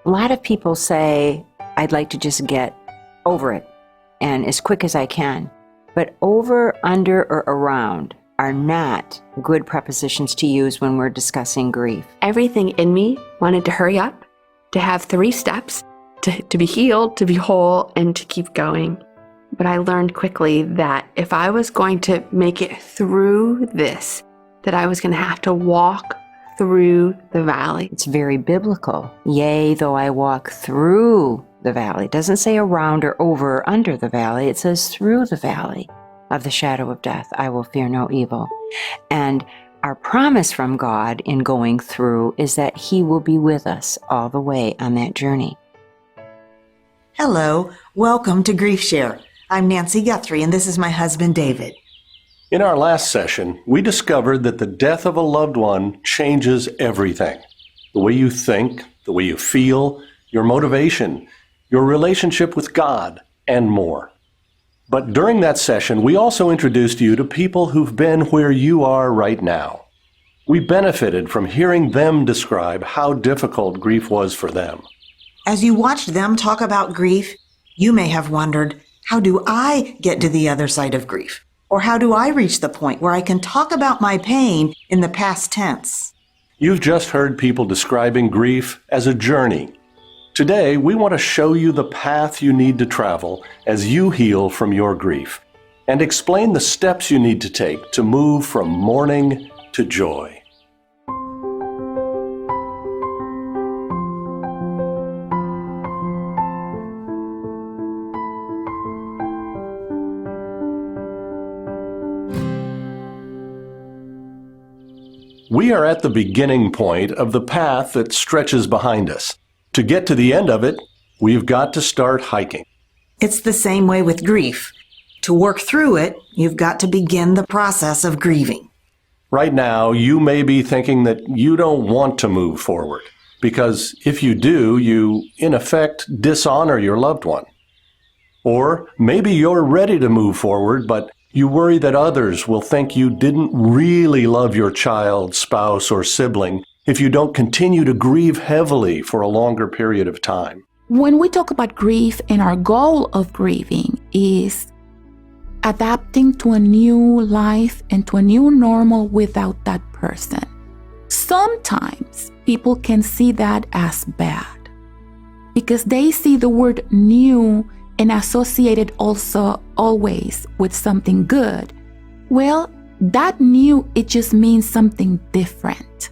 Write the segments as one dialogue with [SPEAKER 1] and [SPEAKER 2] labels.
[SPEAKER 1] A lot of people say, I'd like to just get over it and as quick as I can. But over, under, or around are not good prepositions to use when we're discussing grief.
[SPEAKER 2] Everything in me wanted to hurry up, to have 3 steps, to be healed, to be whole, and to keep going. But I learned quickly that if I was going to make it through this, that I was going to have to walk through the valley.
[SPEAKER 1] It's very biblical. Yea, though I walk through the valley. It doesn't say around or over or under the valley. It says through the valley of the shadow of death, I will fear no evil. And our promise from God in going through is that He will be with us all the way on that journey.
[SPEAKER 3] Hello, welcome to GriefShare. I'm Nancy Guthrie, and this is my husband, David.
[SPEAKER 4] In our last session, we discovered that the death of a loved one changes everything. The way you think, the way you feel, your motivation, your relationship with God, and more. But during that session, we also introduced you to people who've been where you are right now. We benefited from hearing them describe how difficult grief was for them.
[SPEAKER 3] As you watched them talk about grief, you may have wondered, how do I get to the other side of grief? Or how do I reach the point where I can talk about my pain in the past tense?
[SPEAKER 4] You've just heard people describing grief as a journey. Today, we want to show you the path you need to travel as you heal from your grief and explain the steps you need to take to move from mourning to joy. We are at the beginning point of the path that stretches behind us. To get to the end of it, we've got to start hiking.
[SPEAKER 3] It's the same way with grief. To work through it, you've got to begin the process of grieving.
[SPEAKER 4] Right now, you may be thinking that you don't want to move forward, because if you do, you, in effect, dishonor your loved one. Or maybe you're ready to move forward, but you worry that others will think you didn't really love your child, spouse, or sibling if you don't continue to grieve heavily for a longer period of time.
[SPEAKER 5] When we talk about grief, and our goal of grieving is adapting to a new life and to a new normal without that person. Sometimes people can see that as bad because they see the word new and associate it also always with something good. Well, that new, it just means something different.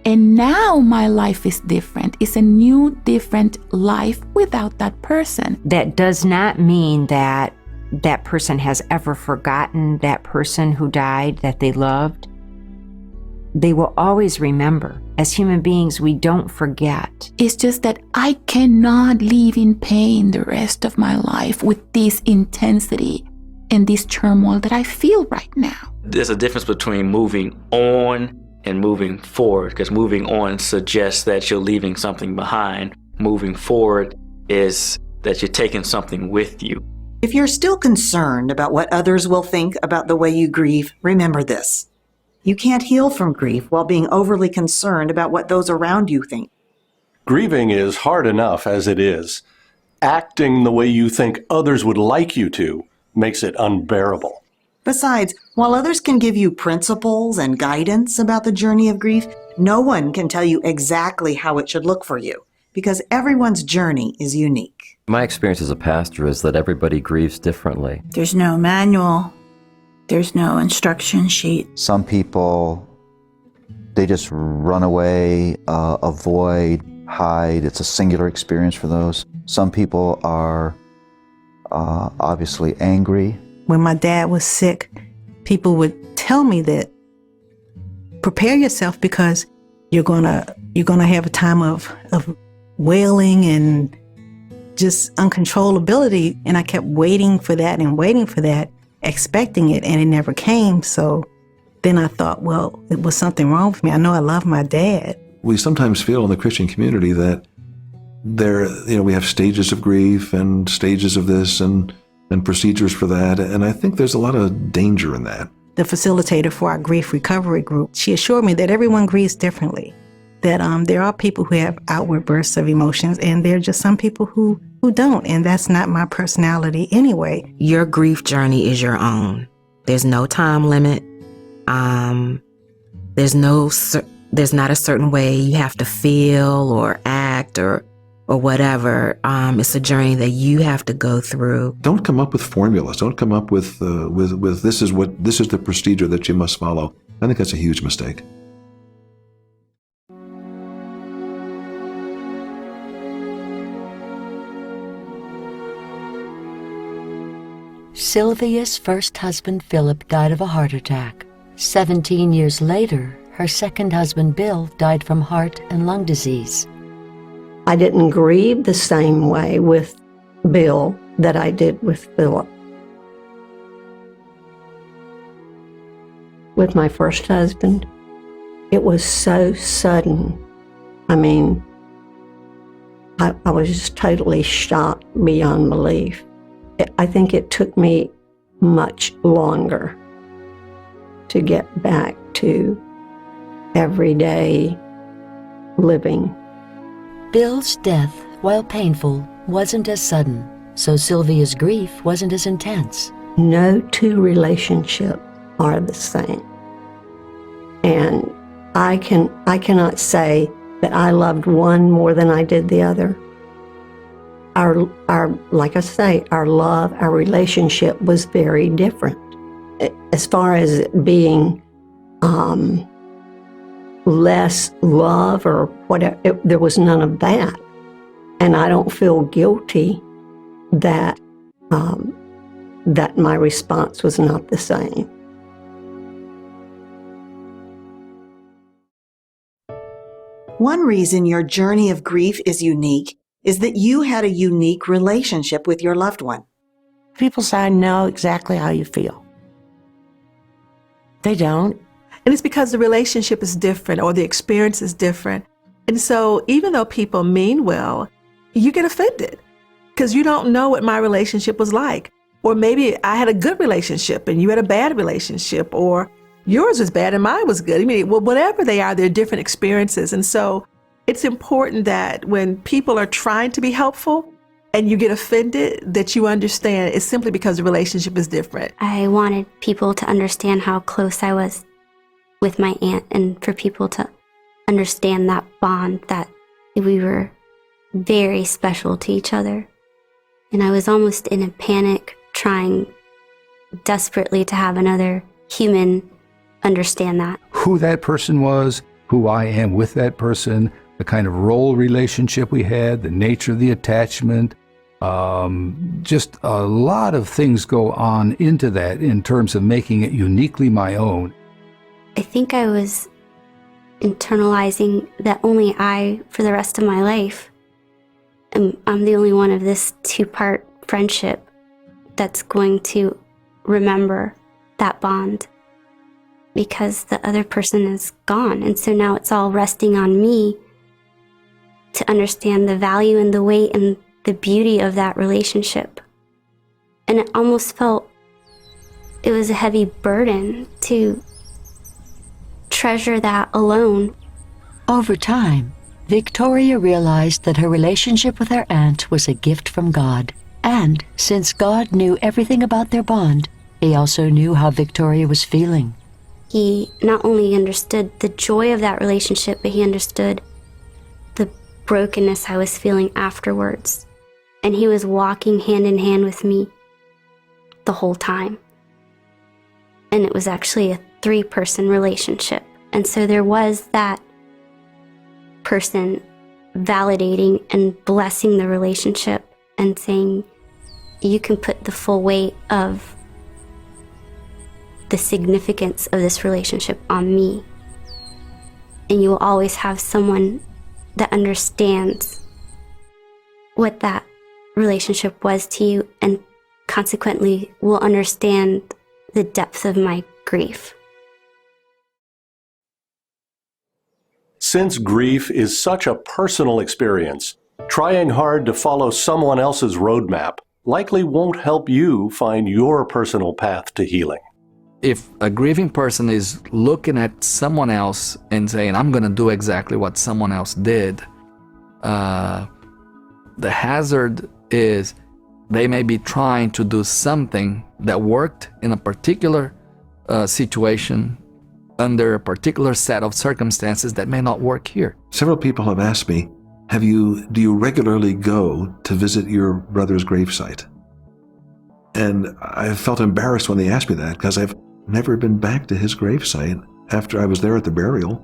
[SPEAKER 5] And now my life is different. It's a new, different life without that person.
[SPEAKER 1] That does not mean that that person has ever forgotten that person who died that they loved. They will always remember. As human beings, we don't forget.
[SPEAKER 5] It's just that I cannot live in pain the rest of my life with this intensity and this turmoil that I feel right now.
[SPEAKER 6] There's a difference between moving on and moving forward, because moving on suggests that you're leaving something behind. Moving forward is that you're taking something with you.
[SPEAKER 3] If you're still concerned about what others will think about the way you grieve, remember this. You can't heal from grief while being overly concerned about what those around you think.
[SPEAKER 4] Grieving is hard enough as it is. Acting the way you think others would like you to makes it unbearable.
[SPEAKER 3] Besides, while others can give you principles and guidance about the journey of grief, no one can tell you exactly how it should look for you, because everyone's journey is unique.
[SPEAKER 7] My experience as a pastor is that everybody grieves differently.
[SPEAKER 8] There's no manual. There's no instruction sheet.
[SPEAKER 9] Some people, they just run away, avoid, hide. It's a singular experience for those. Some people are obviously angry.
[SPEAKER 10] When my dad was sick, people would tell me that, prepare yourself because you're gonna have a time of wailing and just uncontrollability. And I kept waiting for that, expecting it, and it never came. So then I thought, well, it was something wrong with me. I know I love my dad.
[SPEAKER 11] We sometimes feel in the Christian community that we have stages of grief and stages of this and procedures for that. And I think there's a lot of danger in that.
[SPEAKER 10] The facilitator for our grief recovery group, she assured me that everyone grieves differently. that there are people who have outward bursts of emotions, and there are just some people who don't, and that's not my personality anyway.
[SPEAKER 12] Your grief journey is your own. There's no time limit. There's not a certain way you have to feel or act or whatever. It's a journey that you have to go through.
[SPEAKER 11] Don't come up with formulas. Don't come up with this is the procedure that you must follow. I think that's a huge mistake.
[SPEAKER 13] Sylvia's first husband, Philip, died of a heart attack. 17 years later, her second husband, Bill, died from heart and lung disease.
[SPEAKER 14] I didn't grieve the same way with Bill that I did with Philip. With my first husband, it was so sudden. I mean, I was just totally shocked beyond belief. I think it took me much longer to get back to everyday living.
[SPEAKER 13] Bill's death, while painful, wasn't as sudden, so Sylvia's grief wasn't as intense.
[SPEAKER 14] No two relationships are the same. And I cannot say that I loved one more than I did the other. Our like I say, our love, our relationship was very different. As far as it being less love or whatever, there was none of that. And I don't feel guilty that that my response was not the same.
[SPEAKER 3] One reason your journey of grief is unique is that you had a unique relationship with your loved one.
[SPEAKER 1] People say, I know exactly how you feel. They don't.
[SPEAKER 10] And it's because the relationship is different or the experience is different. And so even though people mean well, you get offended because you don't know what my relationship was like. Or maybe I had a good relationship and you had a bad relationship, or yours was bad and mine was good. I mean, well, whatever they are, they're different experiences. And so it's important that when people are trying to be helpful and you get offended, that you understand it's simply because the relationship is different.
[SPEAKER 15] I wanted people to understand how close I was with my aunt, and for people to understand that bond, that we were very special to each other. And I was almost in a panic, trying desperately to have another human understand that.
[SPEAKER 16] Who that person was, who I am with that person, the kind of role relationship we had, the nature of the attachment, just a lot of things go on into that in terms of making it uniquely my own.
[SPEAKER 15] I think I was internalizing that only I, for the rest of my life, I'm the only one of this two-part friendship that's going to remember that bond, because the other person is gone. And so now it's all resting on me to understand the value and the weight and the beauty of that relationship. And it almost felt it was a heavy burden to treasure that alone.
[SPEAKER 13] Over time, Victoria realized that her relationship with her aunt was a gift from God. And since God knew everything about their bond, he also knew how Victoria was feeling.
[SPEAKER 15] He not only understood the joy of that relationship, but he understood the brokenness I was feeling afterwards. And he was walking hand in hand with me the whole time. And it was actually a 3-person relationship. And so there was that person validating and blessing the relationship and saying, you can put the full weight of the significance of this relationship on me. And you will always have someone that understands what that relationship was to you, and consequently will understand the depth of my grief.
[SPEAKER 4] Since grief is such a personal experience, trying hard to follow someone else's roadmap likely won't help you find your personal path to healing.
[SPEAKER 17] if a grieving person is looking at someone else and saying, I'm going to do exactly what someone else did, the hazard is they may be trying to do something that worked in a particular situation under a particular set of circumstances that may not work here.
[SPEAKER 11] Several people have asked me, do you regularly go to visit your brother's gravesite? And I felt embarrassed when they asked me that, because I've never been back to his gravesite after I was there at the burial.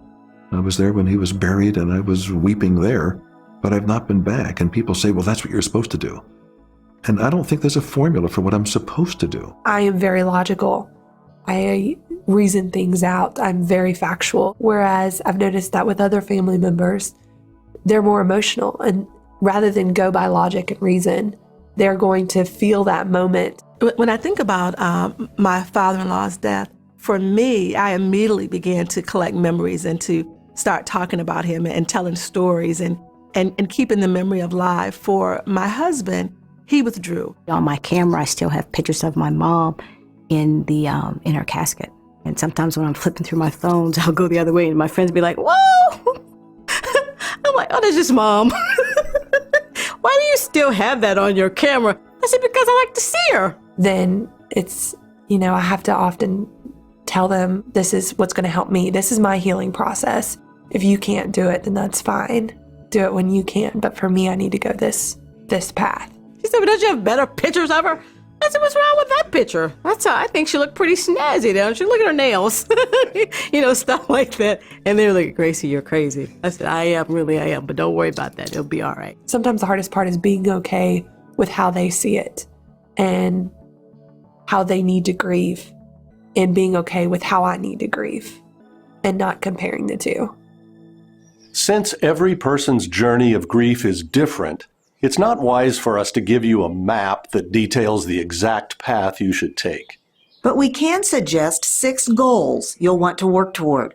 [SPEAKER 11] I was there when he was buried and I was weeping there, but I've not been back. And people say, well, that's what you're supposed to do. And I don't think there's a formula for what I'm supposed to do.
[SPEAKER 18] I am very logical. I reason things out. I'm very factual. Whereas I've noticed that with other family members, they're more emotional. And rather than go by logic and reason, they're going to feel that moment.
[SPEAKER 10] When I think about my father-in-law's death, for me, I immediately began to collect memories and to start talking about him and telling stories and keeping the memory alive. For my husband, he withdrew.
[SPEAKER 8] On my camera, I still have pictures of my mom in her casket. And sometimes when I'm flipping through my phones, I'll go the other way and my friends be like, whoa! I'm like, oh, that's just mom. Why do you still have that on your camera? I said, because I like to see her.
[SPEAKER 18] Then it's, I have to often tell them, this is what's going to help me. This is my healing process. If you can't do it, then that's fine. Do it when you can. But for me, I need to go this path.
[SPEAKER 10] She said, but don't you have better pictures of her? I said, what's wrong with that picture? I think she looked pretty snazzy, don't you? Look at her nails. Stuff like that. And they're like, Gracie, you're crazy. I said, I am, but don't worry about that. It'll be all right.
[SPEAKER 18] Sometimes the hardest part is being okay with how they see it and how they need to grieve, and being okay with how I need to grieve and not comparing the two.
[SPEAKER 4] Since every person's journey of grief is different, it's not wise for us to give you a map that details the exact path you should take.
[SPEAKER 3] But we can suggest 6 goals you'll want to work toward.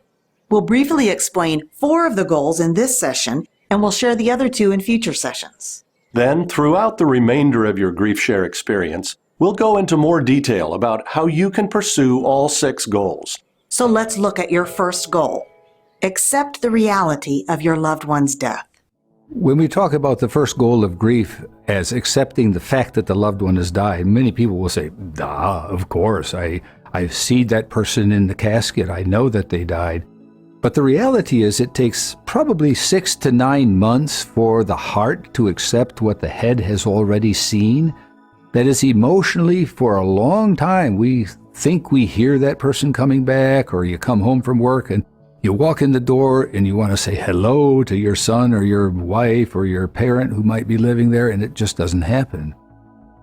[SPEAKER 3] We'll briefly explain 4 of the goals in this session, and we'll share the other 2 in future sessions.
[SPEAKER 4] Then, throughout the remainder of your GriefShare experience, we'll go into more detail about how you can pursue all 6 goals.
[SPEAKER 3] So let's look at your first goal. Accept the reality of your loved one's death.
[SPEAKER 16] When we talk about the first goal of grief as accepting the fact that the loved one has died, many people will say, of course, I see that person in the casket. I know that they died. But the reality is it takes probably 6 to 9 months for the heart to accept what the head has already seen. That is, emotionally, for a long time, we think we hear that person coming back, or you come home from work and you walk in the door and you want to say hello to your son or your wife or your parent who might be living there, and it just doesn't happen.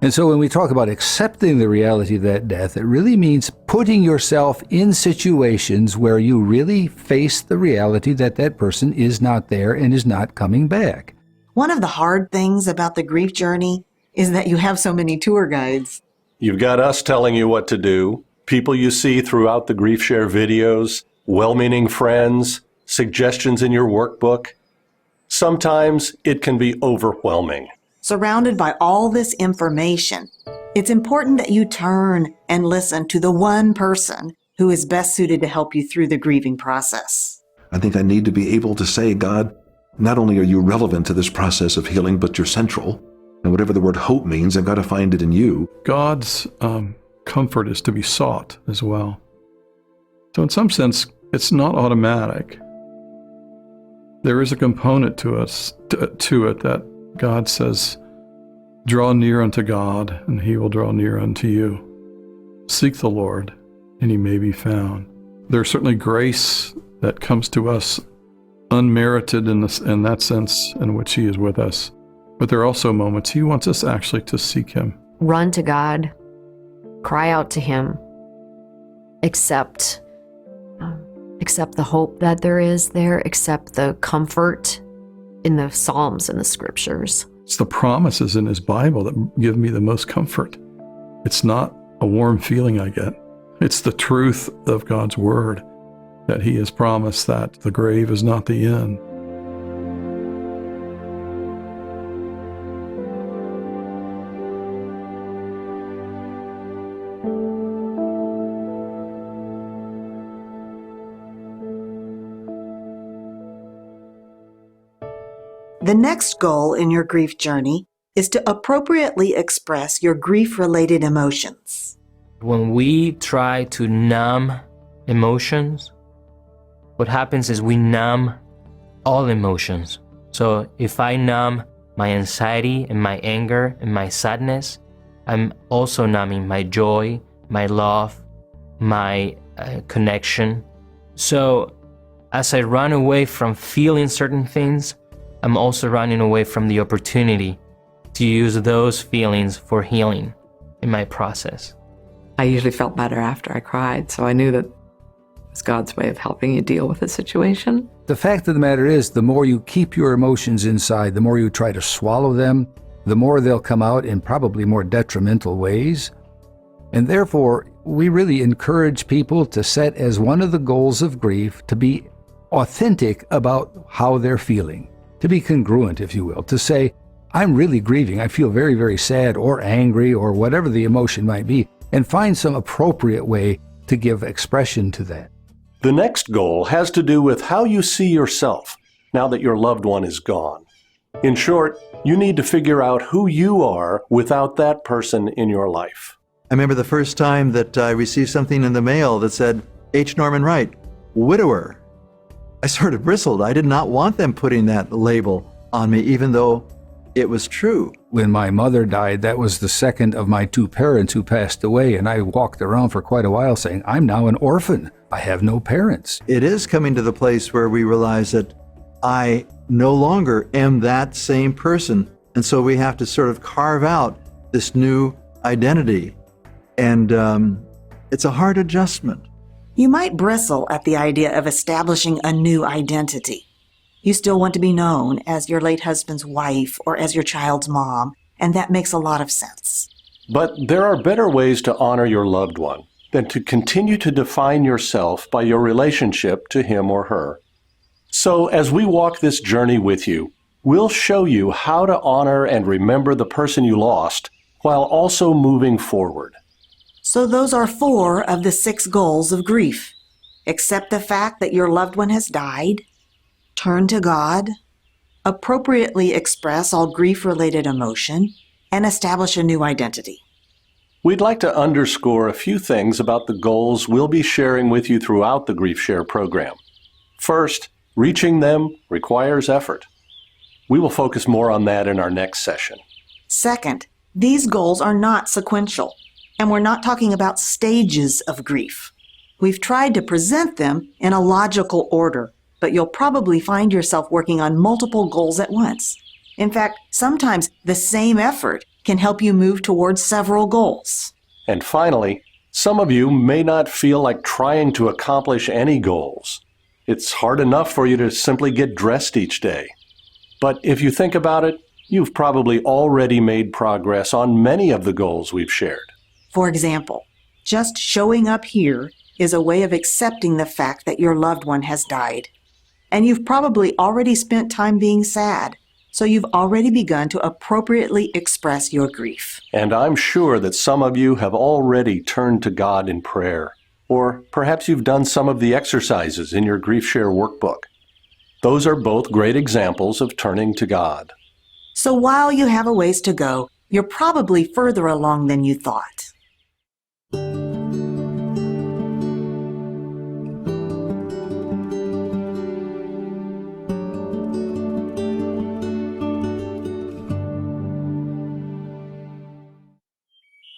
[SPEAKER 16] And so when we talk about accepting the reality of that death, it really means putting yourself in situations where you really face the reality that that person is not there and is not coming back.
[SPEAKER 3] One of the hard things about the grief journey is that you have so many tour guides.
[SPEAKER 4] You've got us telling you what to do, people you see throughout the GriefShare videos, well-meaning friends, suggestions in your workbook. Sometimes it can be overwhelming.
[SPEAKER 3] Surrounded by all this information, it's important that you turn and listen to the one person who is best suited to help you through the grieving process.
[SPEAKER 11] I think I need to be able to say, God, not only are you relevant to this process of healing, but you're central. And whatever the word hope means, I've got to find it in you.
[SPEAKER 19] God's comfort is to be sought as well. So in some sense, it's not automatic. There is a component to it that God says, draw near unto God, and he will draw near unto you. Seek the Lord, and he may be found. There's certainly grace that comes to us unmerited in that sense in which he is with us. But there are also moments he wants us actually to seek him.
[SPEAKER 20] Run to God, cry out to him, accept the hope that there is there, accept the comfort in the Psalms and the scriptures.
[SPEAKER 19] It's the promises in his Bible that give me the most comfort. It's not a warm feeling I get. It's the truth of God's word that he has promised that the grave is not the end.
[SPEAKER 3] The next goal in your grief journey is to appropriately express your grief-related emotions.
[SPEAKER 21] When we try to numb emotions, what happens is we numb all emotions. So if I numb my anxiety and my anger and my sadness, I'm also numbing my joy, my love, my connection. So as I run away from feeling certain things, I'm also running away from the opportunity to use those feelings for healing in my process.
[SPEAKER 2] I usually felt better after I cried, so I knew that it was God's way of helping you deal with a situation.
[SPEAKER 16] The fact of the matter is, the more you keep your emotions inside, the more you try to swallow them, the more they'll come out in probably more detrimental ways. And therefore, we really encourage people to set as one of the goals of grief to be authentic about how they're feeling, to be congruent, if you will, to say, I'm really grieving. I feel very, very sad or angry or whatever the emotion might be, and find some appropriate way to give expression to that.
[SPEAKER 4] The next goal has to do with how you see yourself now that your loved one is gone. In short, you need to figure out who you are without that person in your life.
[SPEAKER 22] I remember the first time that I received something in the mail that said, H. Norman Wright, widower. I sort of bristled. I did not want them putting that label on me, even though it was true.
[SPEAKER 16] When my mother died, that was the second of my two parents who passed away, and I walked around for quite a while saying, I'm now an orphan. I have no parents.
[SPEAKER 22] It is coming to the place where we realize that I no longer am that same person. And so we have to sort of carve out this new identity. And it's a hard adjustment.
[SPEAKER 3] You might bristle at the idea of establishing a new identity. You still want to be known as your late husband's wife or as your child's mom, and that makes a lot of sense.
[SPEAKER 4] But there are better ways to honor your loved one than to continue to define yourself by your relationship to him or her. So as we walk this journey with you, we'll show you how to honor and remember the person you lost while also moving forward.
[SPEAKER 3] So those are 4 of the 6 goals of grief. Accept the fact that your loved one has died, turn to God, appropriately express all grief-related emotion, and establish a new identity.
[SPEAKER 4] We'd like to underscore a few things about the goals we'll be sharing with you throughout the GriefShare program. First, reaching them requires effort. We will focus more on that in our next session.
[SPEAKER 3] Second, these goals are not sequential, and we're not talking about stages of grief. We've tried to present them in a logical order, but you'll probably find yourself working on multiple goals at once. In fact, sometimes the same effort can help you move towards several goals.
[SPEAKER 4] And finally, some of you may not feel like trying to accomplish any goals. It's hard enough for you to simply get dressed each day. But if you think about it, you've probably already made progress on many of the goals we've shared.
[SPEAKER 3] For example, just showing up here is a way of accepting the fact that your loved one has died. And you've probably already spent time being sad, so you've already begun to appropriately express your grief.
[SPEAKER 4] And I'm sure that some of you have already turned to God in prayer, or perhaps you've done some of the exercises in your GriefShare workbook. Those are both great examples of turning to God.
[SPEAKER 3] So while you have a ways to go, you're probably further along than you thought.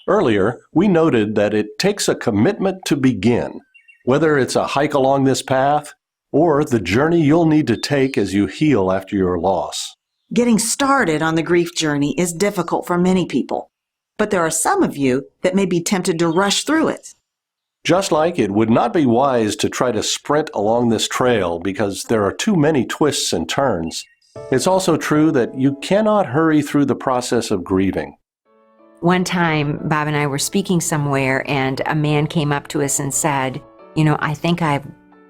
[SPEAKER 4] Earlier, we noted that it takes a commitment to begin, whether it's a hike along this path or the journey you'll need to take as you heal after your loss.
[SPEAKER 3] Getting started on the grief journey is difficult for many people, but there are some of you that may be tempted to rush through it.
[SPEAKER 4] Just like it would not be wise to try to sprint along this trail because there are too many twists and turns, it's also true that you cannot hurry through the process of grieving.
[SPEAKER 1] One time, Bob and I were speaking somewhere, and a man came up to us and said, I think I've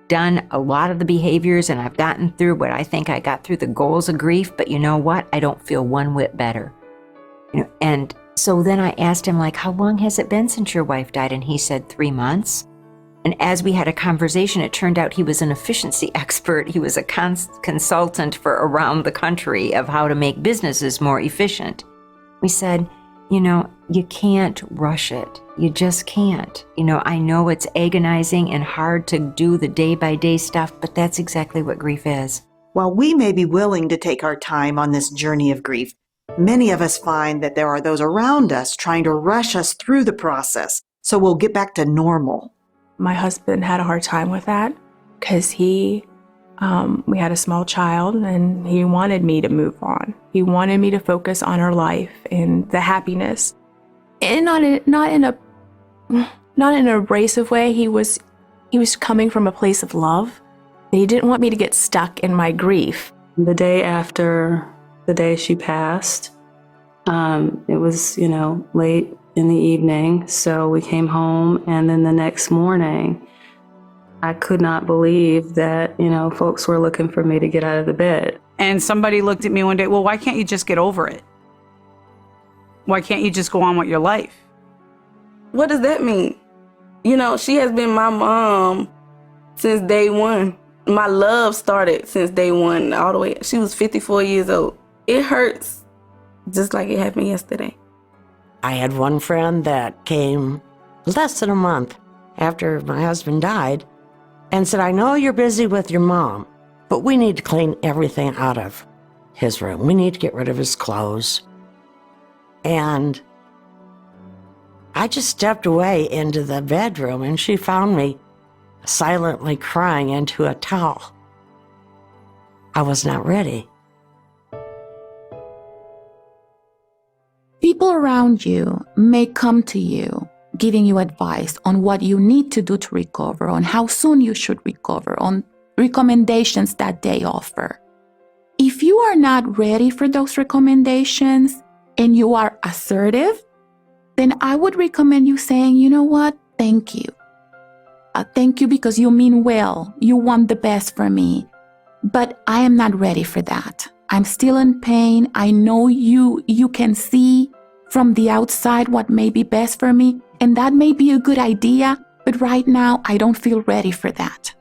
[SPEAKER 1] done a lot of the behaviors and I've gotten through what I think I got through the goals of grief, but you know what? I don't feel one whit better. And so then I asked him, how long has it been since your wife died? And he said, 3 months. And as we had a conversation, it turned out he was an efficiency expert. He was a consultant for around the country of how to make businesses more efficient. We said, you can't rush it. You just can't. I know it's agonizing and hard to do the day-by-day stuff, but that's exactly what grief is.
[SPEAKER 3] While we may be willing to take our time on this journey of grief, many of us find that there are those around us trying to rush us through the process so we'll get back to normal.
[SPEAKER 2] My husband had a hard time with that because we had a small child and he wanted me to move on. He wanted me to focus on our life and the happiness. And not in an abrasive way. He was coming from a place of love. He didn't want me to get stuck in my grief.
[SPEAKER 5] The day after the day she passed, it was, late in the evening. So we came home, and then the next morning, I could not believe that, folks were looking for me to get out of the bed.
[SPEAKER 6] And somebody looked at me one day, well, why can't you just get over it? Why can't you just go on with your life?
[SPEAKER 23] What does that mean? She has been my mom since day one. My love started since day one, all the way. She was 54 years old. It hurts just like it happened yesterday.
[SPEAKER 24] I had one friend that came less than a month after my husband died and said, I know you're busy with your mom, but we need to clean everything out of his room. We need to get rid of his clothes. And I just stepped away into the bedroom, and she found me silently crying into a towel. I was not ready.
[SPEAKER 25] People around you may come to you giving you advice on what you need to do to recover, on how soon you should recover, on recommendations that they offer. If you are not ready for those recommendations and you are assertive, then I would recommend you saying, you know what, thank you. Thank you because you mean well. You want the best for me. But I am not ready for that. I'm still in pain. I know you can see from the outside what may be best for me, and that may be a good idea, but right now I don't feel ready for that.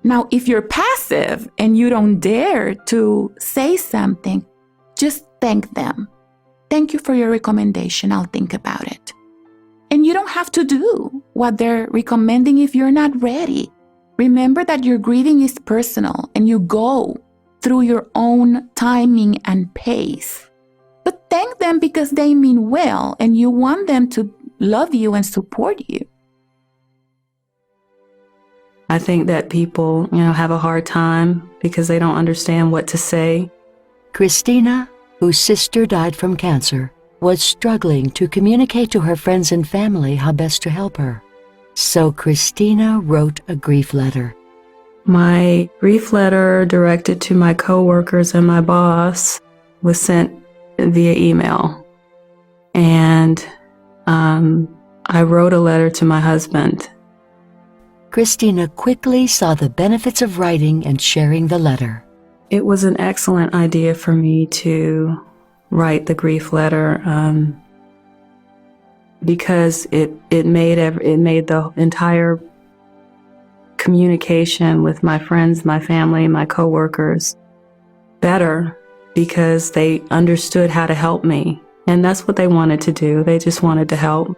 [SPEAKER 25] Now, if you're passive and you don't dare to say something, just thank them. Thank you for your recommendation. I'll think about it. And you don't have to do what they're recommending if you're not ready. Remember that your grieving is personal and you go through your own timing and pace. But thank them because they mean well and you want them to love you and support you.
[SPEAKER 5] I think that people, have a hard time because they don't understand what to say.
[SPEAKER 13] Christina, whose sister died from cancer, was struggling to communicate to her friends and family how best to help her. So Christina wrote a grief letter.
[SPEAKER 5] My grief letter directed to my coworkers and my boss was sent via email. And I wrote a letter to my husband.
[SPEAKER 13] Christina quickly saw the benefits of writing and sharing the letter.
[SPEAKER 5] It was an excellent idea for me to write the grief letter because it made the entire communication with my friends, my family, my coworkers better because they understood how to help me. And that's what they wanted to do. They just wanted to help.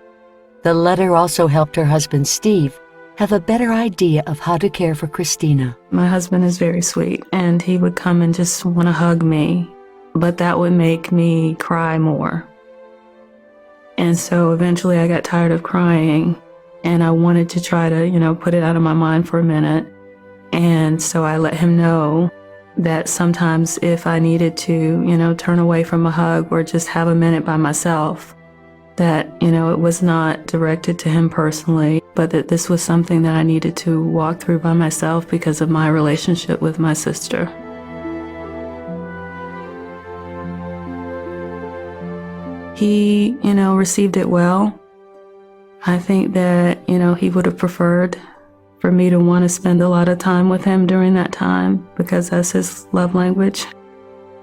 [SPEAKER 13] The letter also helped her husband, Steve, have a better idea of how to care for Christina.
[SPEAKER 5] My husband is very sweet, and he would come and just want to hug me, but that would make me cry more. And so eventually I got tired of crying, and I wanted to try to, put it out of my mind for a minute. And so I let him know that sometimes if I needed to, turn away from a hug or just have a minute by myself, that, it was not directed to him personally, but that this was something that I needed to walk through by myself because of my relationship with my sister. He, received it well. I think that, he would have preferred for me to want to spend a lot of time with him during that time because that's his love language.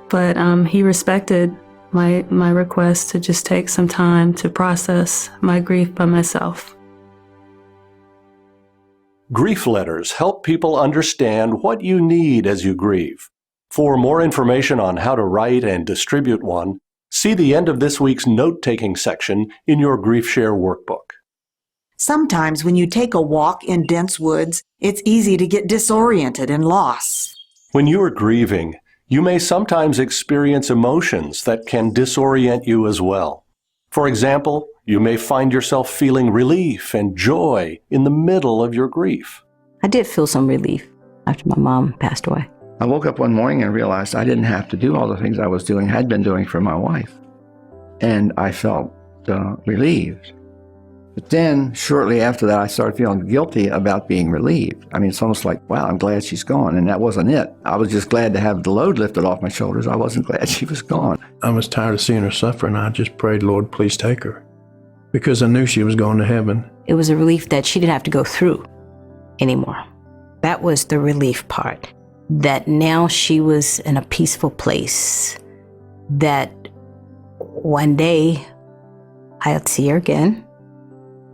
[SPEAKER 5] But he respected my request to just take some time to process my grief by myself.
[SPEAKER 4] Grief letters help people understand what you need as you grieve. For more information on how to write and distribute one, see the end of this week's note-taking section in your GriefShare workbook.
[SPEAKER 3] Sometimes when you take a walk in dense woods, it's easy to get disoriented and lost.
[SPEAKER 4] When you are grieving, you may sometimes experience emotions that can disorient you as well. For example, you may find yourself feeling relief and joy in the middle of your grief.
[SPEAKER 8] I did feel some relief after my mom passed away.
[SPEAKER 7] I woke up one morning and realized I didn't have to do all the things I was doing, had been doing for my wife. And I felt relieved. But then, shortly after that, I started feeling guilty about being relieved. I mean, it's almost like, wow, I'm glad she's gone. And that wasn't it. I was just glad to have the load lifted off my shoulders. I wasn't glad she was gone.
[SPEAKER 9] I was tired of seeing her suffer, and I just prayed, Lord, please take her. Because I knew she was going to heaven.
[SPEAKER 8] It was a relief that she didn't have to go through anymore. That was the relief part. That now she was in a peaceful place. That one day I'll see her again.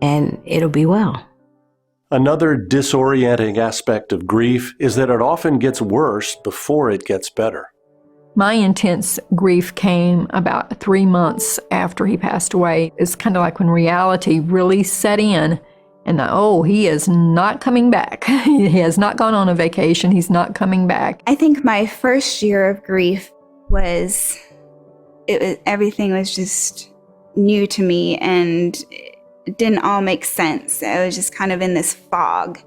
[SPEAKER 8] And it'll be well.
[SPEAKER 4] Another disorienting aspect of grief is that it often gets worse before it gets better.
[SPEAKER 12] My intense grief came about 3 months after he passed away. It's kind of like when reality really set in and he is not coming back. He has not gone on a vacation. He's not coming back.
[SPEAKER 14] I think my first year of grief everything was just new to me, and it didn't all make sense. I was just kind of in this fog.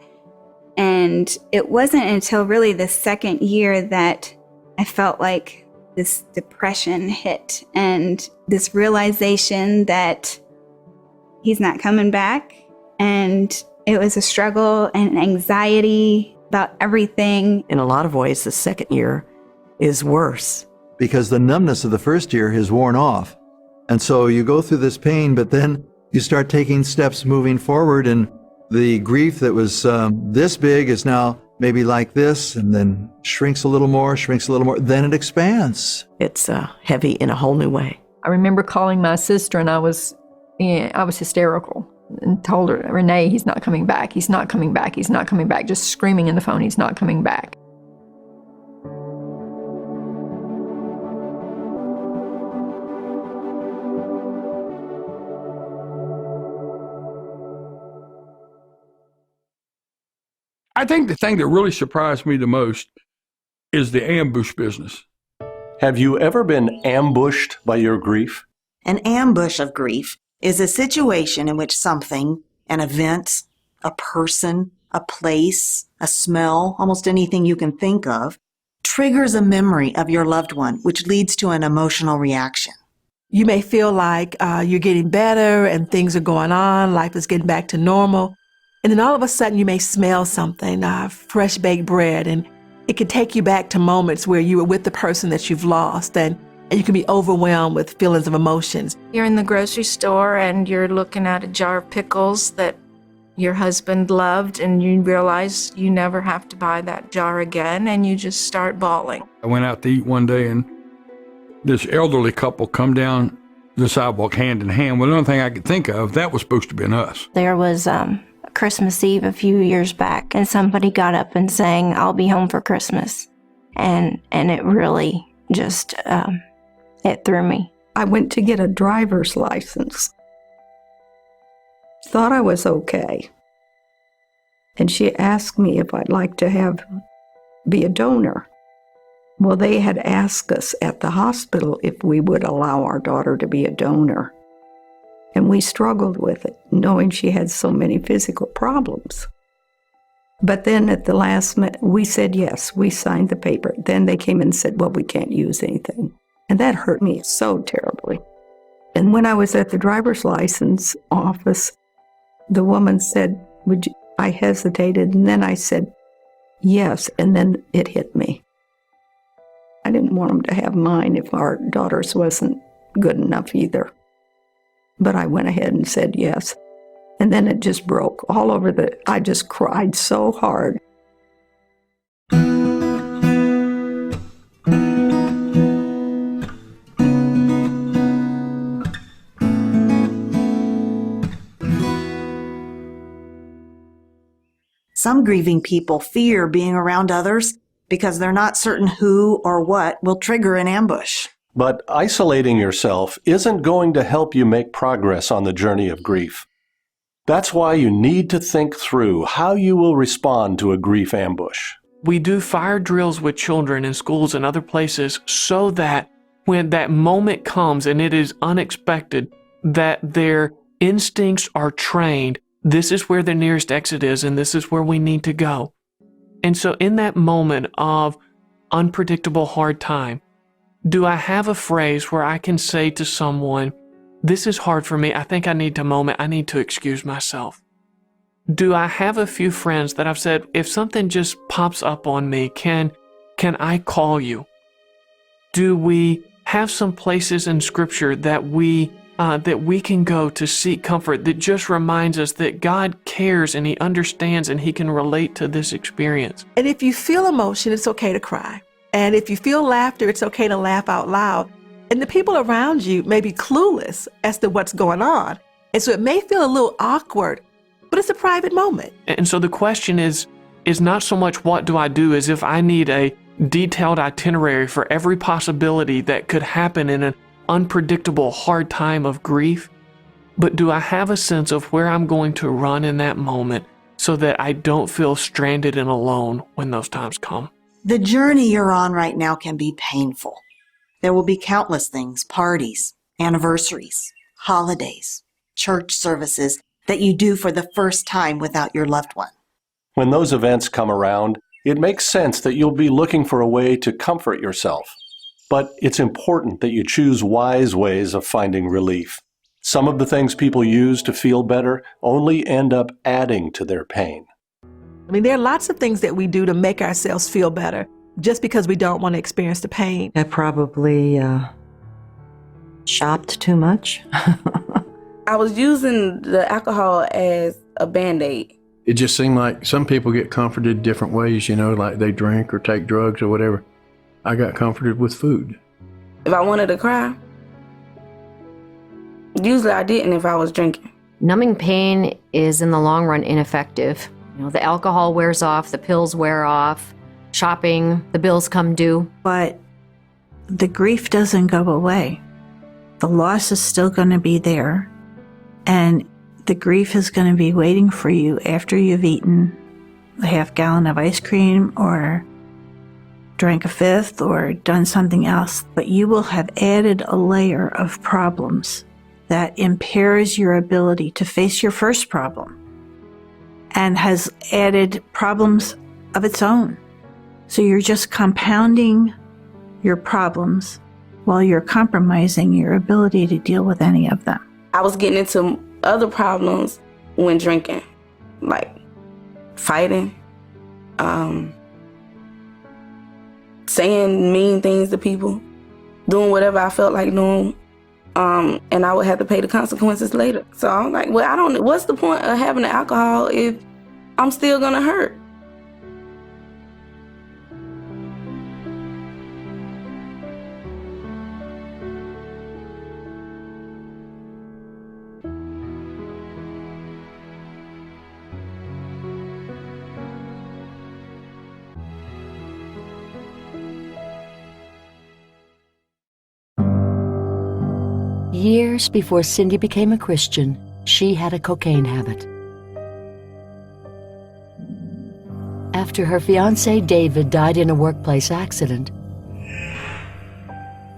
[SPEAKER 14] And it wasn't until really the second year that I felt like this depression hit and this realization that he's not coming back. And it was a struggle and anxiety about everything.
[SPEAKER 24] In a lot of ways, the second year is worse.
[SPEAKER 22] Because the numbness of the first year has worn off. And so you go through this pain, but then you start taking steps moving forward, and the grief that was this big is now maybe like this, and then shrinks a little more, then it expands.
[SPEAKER 24] It's heavy in a whole new way.
[SPEAKER 12] I remember calling my sister, and I was hysterical and told her, Renee, he's not coming back. He's not coming back. He's not coming back. Just screaming in the phone, he's not coming back.
[SPEAKER 19] I think the thing that really surprised me the most is the ambush business.
[SPEAKER 4] Have you ever been ambushed by your grief?
[SPEAKER 3] An ambush of grief is a situation in which something, an event, a person, a place, a smell, almost anything you can think of, triggers a memory of your loved one, which leads to an emotional reaction.
[SPEAKER 10] You may feel like you're getting better and things are going on, life is getting back to normal. And then all of a sudden you may smell something, fresh baked bread, and it can take you back to moments where you were with the person that you've lost, and you can be overwhelmed with feelings of emotions.
[SPEAKER 15] You're in the grocery store and you're looking at a jar of pickles that your husband loved, and you realize you never have to buy that jar again, and you just start bawling.
[SPEAKER 19] I went out to eat one day, and this elderly couple come down the sidewalk hand in hand. Well, the only thing I could think of, that was supposed to have been us.
[SPEAKER 26] There was Christmas Eve a few years back, and somebody got up and sang, I'll be home for Christmas. And it really just, it threw me.
[SPEAKER 27] I went to get a driver's license. Thought I was okay. And she asked me if I'd like to be a donor. Well, they had asked us at the hospital if we would allow our daughter to be a donor. And we struggled with it, knowing she had so many physical problems. But then at the last minute, we said yes, we signed the paper. Then they came and said, well, we can't use anything. And that hurt me so terribly. And when I was at the driver's license office, the woman said, I hesitated, and then I said, yes, and then it hit me. I didn't want them to have mine if our daughter's wasn't good enough either. But I went ahead and said yes. And then it just broke all over I just cried so hard.
[SPEAKER 3] Some grieving people fear being around others because they're not certain who or what will trigger an ambush.
[SPEAKER 4] But isolating yourself isn't going to help you make progress on the journey of grief. That's why you need to think through how you will respond to a grief ambush.
[SPEAKER 1] We do fire drills with children in schools and other places so that when that moment comes and it is unexpected, that their instincts are trained. This is where the nearest exit is, and this is where we need to go. And so in that moment of unpredictable hard time, do I have a phrase where I can say to someone, this is hard for me, I think I need a moment, I need to excuse myself? Do I have a few friends that I've said, if something just pops up on me, can I call you? Do we have some places in Scripture that we can go to seek comfort, that just reminds us that God cares and He understands and He can relate to this experience?
[SPEAKER 11] And if you feel emotion, it's okay to cry. And if you feel laughter, it's okay to laugh out loud. And the people around you may be clueless as to what's going on. And so it may feel a little awkward, but it's a private moment.
[SPEAKER 1] And so the question is not so much what do I do as if I need a detailed itinerary for every possibility that could happen in an unpredictable hard time of grief, but do I have a sense of where I'm going to run in that moment so that I don't feel stranded and alone when those times come?
[SPEAKER 3] The journey you're on right now can be painful. There will be countless things, parties, anniversaries, holidays, church services that you do for the first time without your loved one.
[SPEAKER 4] When those events come around, it makes sense that you'll be looking for a way to comfort yourself. But it's important that you choose wise ways of finding relief. Some of the things people use to feel better only end up adding to their pain.
[SPEAKER 11] I mean, there are lots of things that we do to make ourselves feel better just because we don't want to experience the pain.
[SPEAKER 16] I probably shopped too much.
[SPEAKER 23] I was using the alcohol as a Band-Aid.
[SPEAKER 9] It just seemed like some people get comforted different ways, like they drink or take drugs or whatever. I got comforted with food.
[SPEAKER 23] If I wanted to cry, usually I didn't if I was drinking.
[SPEAKER 17] Numbing pain is in the long run ineffective. The alcohol wears off, the pills wear off, shopping, the bills come due.
[SPEAKER 27] But the grief doesn't go away. The loss is still going to be there. And the grief is going to be waiting for you after you've eaten a half gallon of ice cream or drank a fifth or done something else. But you will have added a layer of problems that impairs your ability to face your first problem and has added problems of its own. So you're just compounding your problems while you're compromising your ability to deal with any of them.
[SPEAKER 23] I was getting into other problems when drinking, like fighting, saying mean things to people, doing whatever I felt like doing, and I would have to pay the consequences later. So I'm like, well, what's the point of having the alcohol if I'm still gonna hurt?
[SPEAKER 13] Years before Cindy became a Christian, she had a cocaine habit. After her fiancé David died in a workplace accident,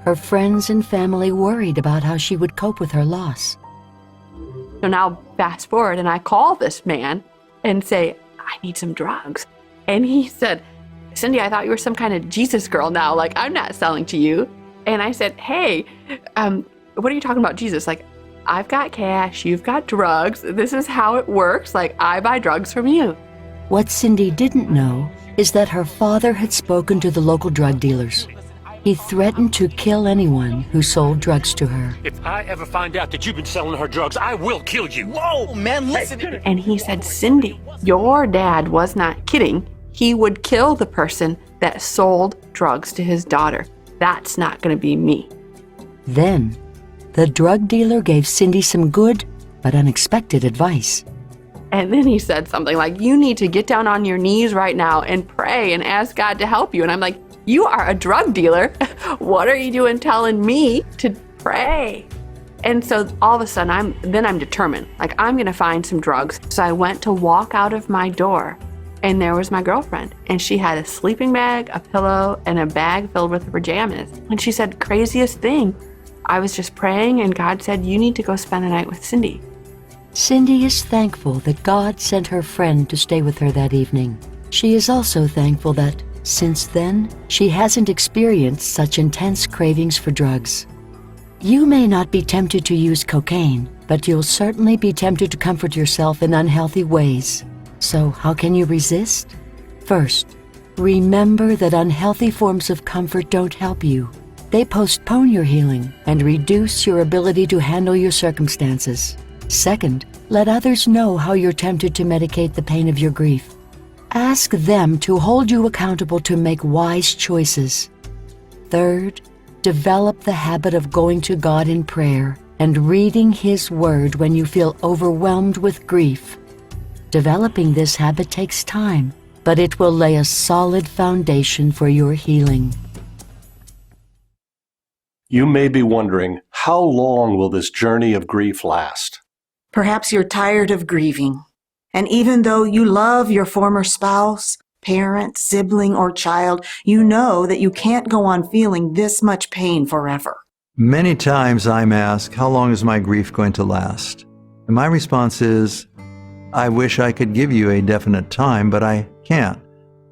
[SPEAKER 13] her friends and family worried about how she would cope with her loss.
[SPEAKER 2] So now fast forward and I call this man and say, I need some drugs. And he said, Cindy, I thought you were some kind of Jesus girl now. Like, I'm not selling to you. And I said, hey, what are you talking about, Jesus? Like, I've got cash, you've got drugs. This is how it works. Like, I buy drugs from you.
[SPEAKER 13] What Cindy didn't know is that her father had spoken to the local drug dealers. He threatened to kill anyone who sold drugs to her.
[SPEAKER 18] If I ever find out that you've been selling her drugs, I will kill you. Whoa, man, listen.
[SPEAKER 2] And he said, Cindy, your dad was not kidding. He would kill the person that sold drugs to his daughter. That's not going to be me.
[SPEAKER 13] Then, the drug dealer gave Cindy some good but unexpected advice.
[SPEAKER 2] And then he said something like, you need to get down on your knees right now and pray and ask God to help you. And I'm like, you are a drug dealer. What are you doing telling me to pray? And so all of a sudden, I'm determined, like I'm gonna find some drugs. So I went to walk out of my door, and there was my girlfriend. And she had a sleeping bag, a pillow, and a bag filled with her pajamas. And she said, craziest thing. I was just praying, and God said, you need to go spend the night with Cindy.
[SPEAKER 13] Cindy is thankful that God sent her friend to stay with her that evening. She is also thankful that, since then, she hasn't experienced such intense cravings for drugs. You may not be tempted to use cocaine, but you'll certainly be tempted to comfort yourself in unhealthy ways. So how can you resist? First, remember that unhealthy forms of comfort don't help you. They postpone your healing and reduce your ability to handle your circumstances. Second, let others know how you're tempted to medicate the pain of your grief. Ask them to hold you accountable to make wise choices. Third, develop the habit of going to God in prayer and reading His Word when you feel overwhelmed with grief. Developing this habit takes time, but it will lay a solid foundation for your healing.
[SPEAKER 4] You may be wondering, how long will this journey of grief last?
[SPEAKER 3] Perhaps you're tired of grieving. And even though you love your former spouse, parent, sibling, or child, you know that you can't go on feeling this much pain forever.
[SPEAKER 22] Many times I'm asked, how long is my grief going to last? And my response is, I wish I could give you a definite time, but I can't.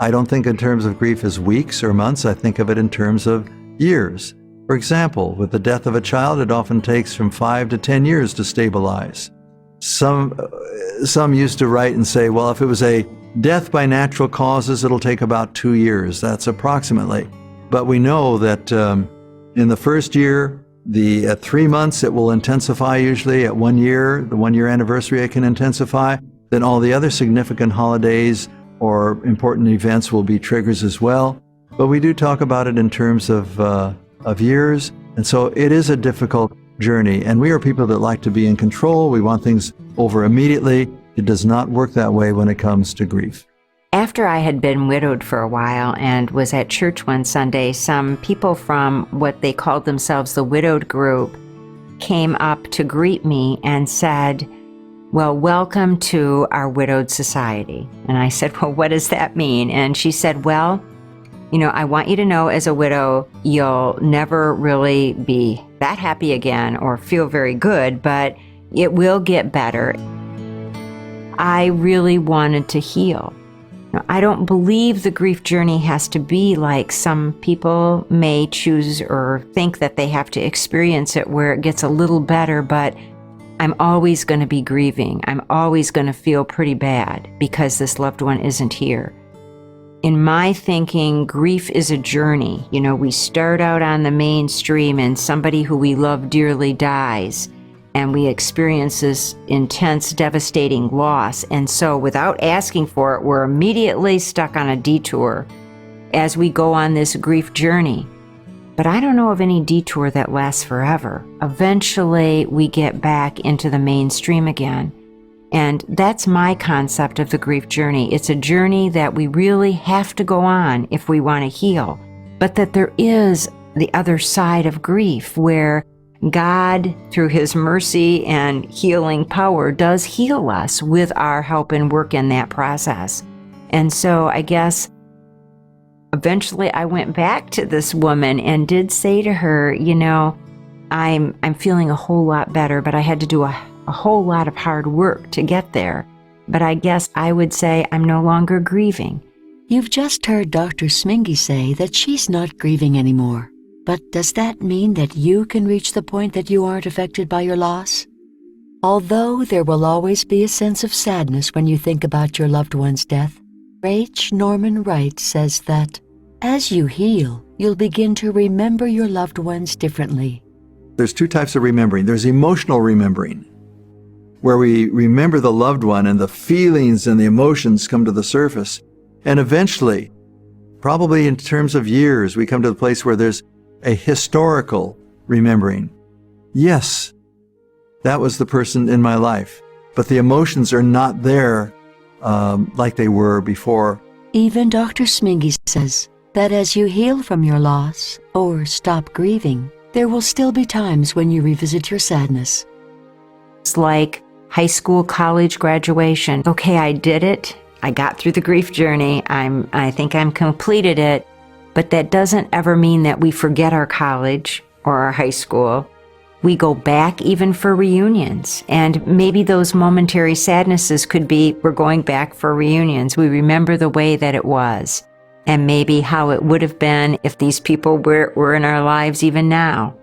[SPEAKER 22] I don't think in terms of grief as weeks or months. I think of it in terms of years. For example, with the death of a child, it often takes from 5 to 10 years to stabilize. Some used to write and say, well, if it was a death by natural causes, it'll take about 2 years. That's approximately. But we know that in the first year, at 3 months, it will intensify usually. At 1 year, the 1 year anniversary, it can intensify. Then all the other significant holidays or important events will be triggers as well. But we do talk about it in terms of years. And so it is a difficult journey. And we are people that like to be in control. We want things over immediately. It does not work that way when it comes to grief.
[SPEAKER 5] After I had been widowed for a while and was at church one Sunday, some people from what they called themselves the widowed group came up to greet me and said, well, welcome to our widowed society. And I said, well, what does that mean? And she said, well, you know, I want you to know as a widow, you'll never really be that happy again or feel very good, but it will get better. I really wanted to heal. I don't believe the grief journey has to be like some people may choose or think that they have to experience it where it gets a little better, but I'm always going to be grieving. I'm always going to feel pretty bad because this loved one isn't here. In my thinking, grief is a journey. You know, we start out on the mainstream and somebody who we love dearly dies, and we experience this intense, devastating loss. And so without asking for it, we're immediately stuck on a detour as we go on this grief journey. But I don't know of any detour that lasts forever. Eventually, we get back into the mainstream again. And that's my concept of the grief journey. It's a journey that we really have to go on if we want to heal, but that there is the other side of grief where God, through His mercy and healing power, does heal us with our help and work in that process. And so I guess eventually I went back to this woman and did say to her, you know, I'm feeling a whole lot better, but I had to do a whole lot of hard work to get there. But I guess I would say I'm no longer grieving.
[SPEAKER 13] You've just heard Dr. Smingy say that she's not grieving anymore. But does that mean that you can reach the point that you aren't affected by your loss? Although there will always be a sense of sadness when you think about your loved one's death, H. Norman Wright says that as you heal, you'll begin to remember your loved ones differently.
[SPEAKER 22] There's two types of remembering. There's emotional remembering, where we remember the loved one and the feelings and the emotions come to the surface. And eventually, probably in terms of years, we come to the place where there's a historical remembering. Yes, that was the person in my life. but the emotions are not there like they were before.
[SPEAKER 13] Even Dr. Smingy says that as you heal from your loss or stop grieving, there will still be times when you revisit your sadness.
[SPEAKER 5] It's like high school, college graduation. Okay, I did it. I got through the grief journey. I think I'm completed it. But that doesn't ever mean that we forget our college or our high school. We go back even for reunions. And maybe those momentary sadnesses could be, we're going back for reunions. We remember the way that it was, and maybe how it would have been if these people were in our lives even now.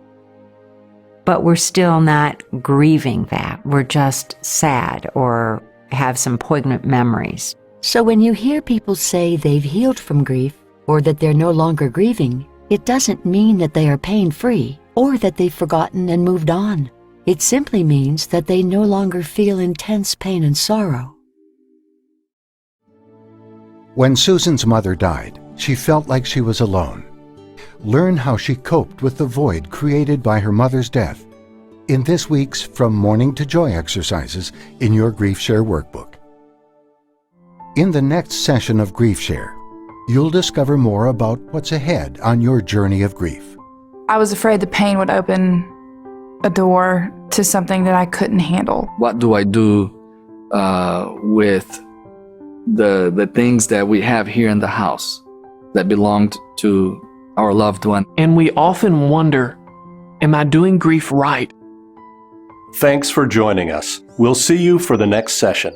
[SPEAKER 5] But we're still not grieving that. We're just sad or have some poignant memories.
[SPEAKER 13] So when you hear people say they've healed from grief or that they're no longer grieving, it doesn't mean that they are pain-free or that they've forgotten and moved on. It simply means that they no longer feel intense pain and sorrow.
[SPEAKER 6] When Susan's mother died, she felt like she was alone. Learn how she coped with the void created by her mother's death in this week's From Mourning to Joy exercises in your GriefShare workbook. In the next session of GriefShare, you'll discover more about what's ahead on your journey of grief.
[SPEAKER 7] I was afraid the pain would open a door to something that I couldn't handle.
[SPEAKER 8] What do I do with the things that we have here in the house that belonged to our loved one?
[SPEAKER 1] And we often wonder, am I doing grief right?
[SPEAKER 4] Thanks for joining us. We'll see you for the next session.